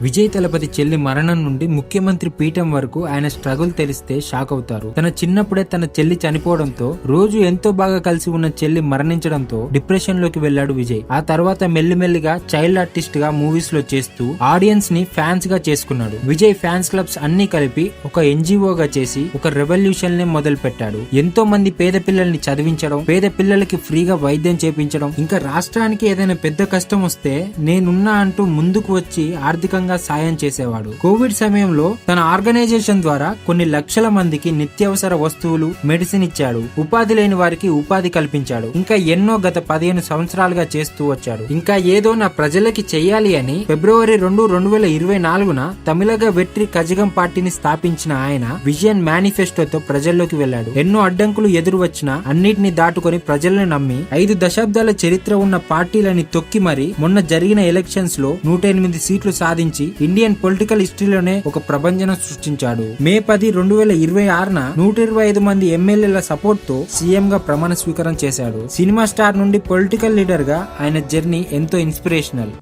విజయ్ తలపతి చెల్లి మరణం నుండి ముఖ్యమంత్రి పీఠం వరకు ఆయన స్ట్రగుల్ తెలిస్తే షాక్ అవుతారు. తన చిన్నప్పుడే తన చెల్లి చనిపోవడంతో, రోజు ఎంతో బాగా కలిసి ఉన్న చెల్లి మరణించడంతో డిప్రెషన్ లోకి వెళ్లాడు విజయ్. ఆ తర్వాత మెల్లిమెల్లిగా చైల్డ్ ఆర్టిస్ట్ గా మూవీస్ లో చేస్తూ ఆడియన్స్ ని ఫ్యాన్స్ గా చేసుకున్నాడు. విజయ్ ఫ్యాన్స్ క్లబ్స్ అన్ని కలిపి ఒక ఎన్జిఓగా చేసి ఒక రెవల్యూషన్ ని మొదలు పెట్టాడు. ఎంతో మంది పేద పిల్లల్ని చదివించడం, పేద పిల్లలకి ఫ్రీగా వైద్యం చేపించడం, ఇంకా రాష్ట్రానికి ఏదైనా పెద్ద కష్టం వస్తే నేనున్నా అంటూ ముందుకు వచ్చి ఆర్థికంగా సాయం చేసేవాడు. కోవిడ్ సమయంలో తన ఆర్గనైజేషన్ ద్వారా కొన్ని లక్షల మందికి నిత్యావసర వస్తువులు, మెడిసిన్ ఇచ్చాడు. ఉపాధి లేని వారికి ఉపాధి కల్పించాడు. ఇంకా ఎన్నో గత 15 సంవత్సరాలుగా చేస్తూ వచ్చాడు. ఇంకా ఏదో నా ప్రజలకి చెయ్యాలి అని ఫిబ్రవరి 2, 2024న తమిళగ వెట్రి కజగం పార్టీని స్థాపించిన ఆయన విజన్ మేనిఫెస్టోతో ప్రజల్లోకి వెళ్లాడు. ఎన్నో అడ్డంకులు ఎదురు వచ్చినా అన్నిటిని దాటుకొని ప్రజల్ని నమ్మి 5 దశాబ్దాల చరిత్ర ఉన్న పార్టీలని తొక్కి మరి మొన్న జరిగిన ఎలక్షన్స్ లో 108 సీట్లు సాధించి ఇండియన్ పొలిటికల్ హిస్టరీలోనే ఒక ప్రభంజనం సృష్టించాడు. మే 10, 2026న 125 మంది ఎమ్మెల్యేల సపోర్ట్ తో సీఎం గా ప్రమాణ స్వీకారం చేశాడు. సినిమా స్టార్ నుండి పొలిటికల్ లీడర్ గా ఆయన జర్నీ ఎంతో ఇన్స్పిరేషనల్.